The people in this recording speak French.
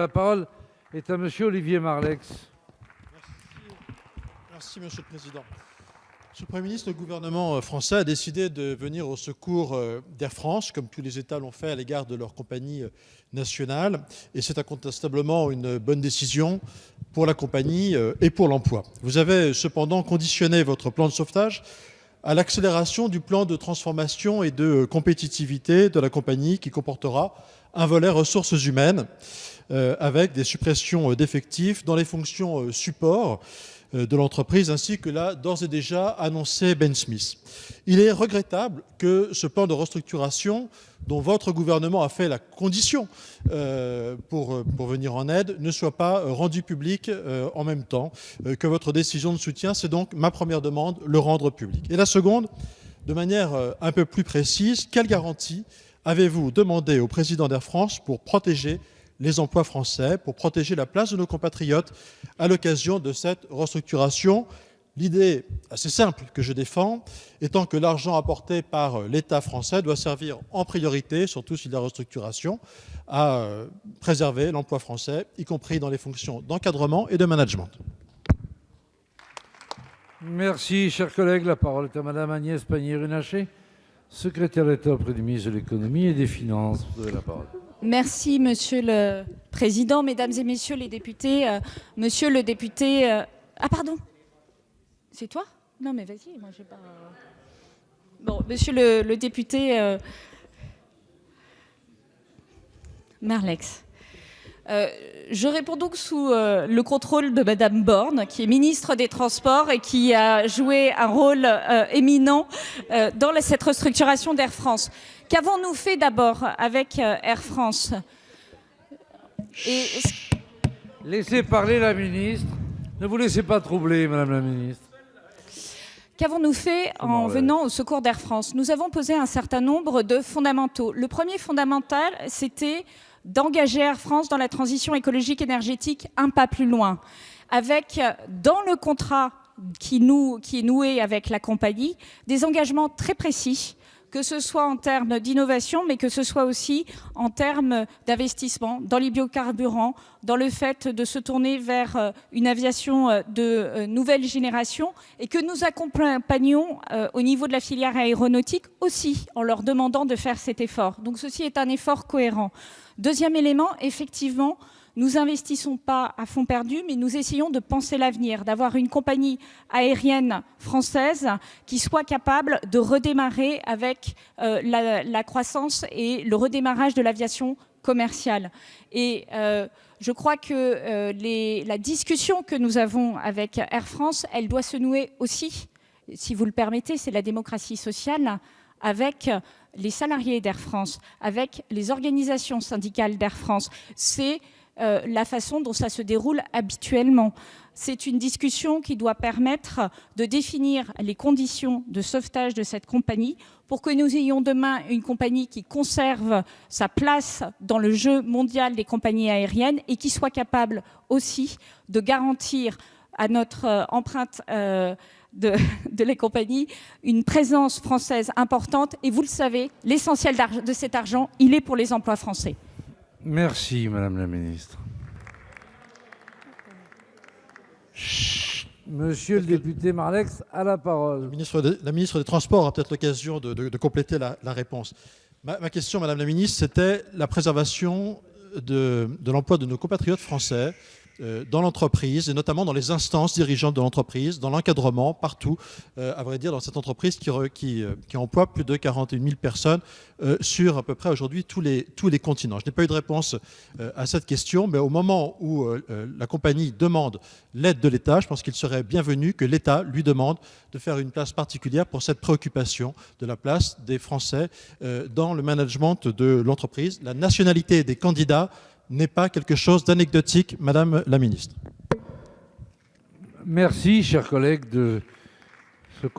La parole est à Monsieur Olivier Marleix. Merci, Monsieur le Président. Monsieur le Premier ministre, le gouvernement français a décidé de venir au secours d'Air France, comme tous les États l'ont fait à l'égard de leur compagnie nationale. Et c'est incontestablement une bonne décision pour la compagnie et pour l'emploi. Vous avez cependant conditionné votre plan de sauvetage à l'accélération du plan de transformation et de compétitivité de la compagnie qui comportera un volet ressources humaines avec des suppressions d'effectifs dans les fonctions support de l'entreprise, ainsi que l'a d'ores et déjà annoncé Ben Smith. Il est regrettable que ce plan de restructuration, dont votre gouvernement a fait la condition pour venir en aide, ne soit pas rendu public en même temps que votre décision de soutien. C'est donc ma première demande, le rendre public. Et la seconde, de manière un peu plus précise, quelle garantie avez-vous demandé au président d'Air France pour protéger les emplois français, pour protéger la place de nos compatriotes à l'occasion de cette restructuration? L'idée assez simple que je défends étant que l'argent apporté par l'État français doit servir en priorité, surtout si la restructuration, à préserver l'emploi français, y compris dans les fonctions d'encadrement et de management. Merci, chers collègues. La parole est à Madame Agnès Pannier-Runacher, secrétaire d'État auprès du ministre de l'Économie et des Finances. Vous avez la parole. Merci, Monsieur le Président, Mesdames et Messieurs les députés. Monsieur le député... Ah, pardon. C'est toi? Non, mais vas-y, moi, j'ai pas... Bon, Monsieur le député Marleix. Je réponds donc sous le contrôle de Madame Borne, qui est ministre des Transports et qui a joué un rôle éminent dans cette restructuration d'Air France. Qu'avons-nous fait d'abord avec Air France? Laissez parler la ministre. Ne vous laissez pas troubler, Madame la ministre. Qu'avons-nous fait en venant au secours d'Air France? Nous avons posé un certain nombre de fondamentaux. Le premier fondamental, c'était d'engager Air France dans la transition écologique énergétique un pas plus loin, avec, dans le contrat qui est noué avec la compagnie, des engagements très précis, que ce soit en termes d'innovation, mais que ce soit aussi en termes d'investissement dans les biocarburants, dans le fait de se tourner vers une aviation de nouvelle génération, et que nous accompagnions au niveau de la filière aéronautique aussi, en leur demandant de faire cet effort. Donc ceci est un effort cohérent. Deuxième élément, effectivement, nous investissons pas à fond perdu, mais nous essayons de penser l'avenir, d'avoir une compagnie aérienne française qui soit capable de redémarrer avec la croissance et le redémarrage de l'aviation commerciale. Et je crois que la discussion que nous avons avec Air France, elle doit se nouer aussi, si vous le permettez, c'est la démocratie sociale, avec les salariés d'Air France, avec les organisations syndicales d'Air France. C'est la façon dont ça se déroule habituellement. C'est une discussion qui doit permettre de définir les conditions de sauvetage de cette compagnie pour que nous ayons demain une compagnie qui conserve sa place dans le jeu mondial des compagnies aériennes et qui soit capable aussi de garantir à notre empreinte de les compagnies une présence française importante. Et vous le savez, l'essentiel de cet argent, il est pour les emplois français. Merci, Madame la ministre. Monsieur le député Marleix a la parole. La ministre des Transports a peut-être l'occasion de compléter la réponse. Ma question, Madame la ministre, c'était la préservation de l'emploi de nos compatriotes français dans l'entreprise, et notamment dans les instances dirigeantes de l'entreprise, dans l'encadrement, partout, à vrai dire, dans cette entreprise qui emploie plus de 41 000 personnes sur à peu près aujourd'hui tous les continents. Je n'ai pas eu de réponse à cette question, mais au moment où la compagnie demande l'aide de l'État, je pense qu'il serait bienvenu que l'État lui demande de faire une place particulière pour cette préoccupation de la place des Français dans le management de l'entreprise. La nationalité des candidats n'est pas quelque chose d'anecdotique, Madame la ministre. Merci, chers collègues, de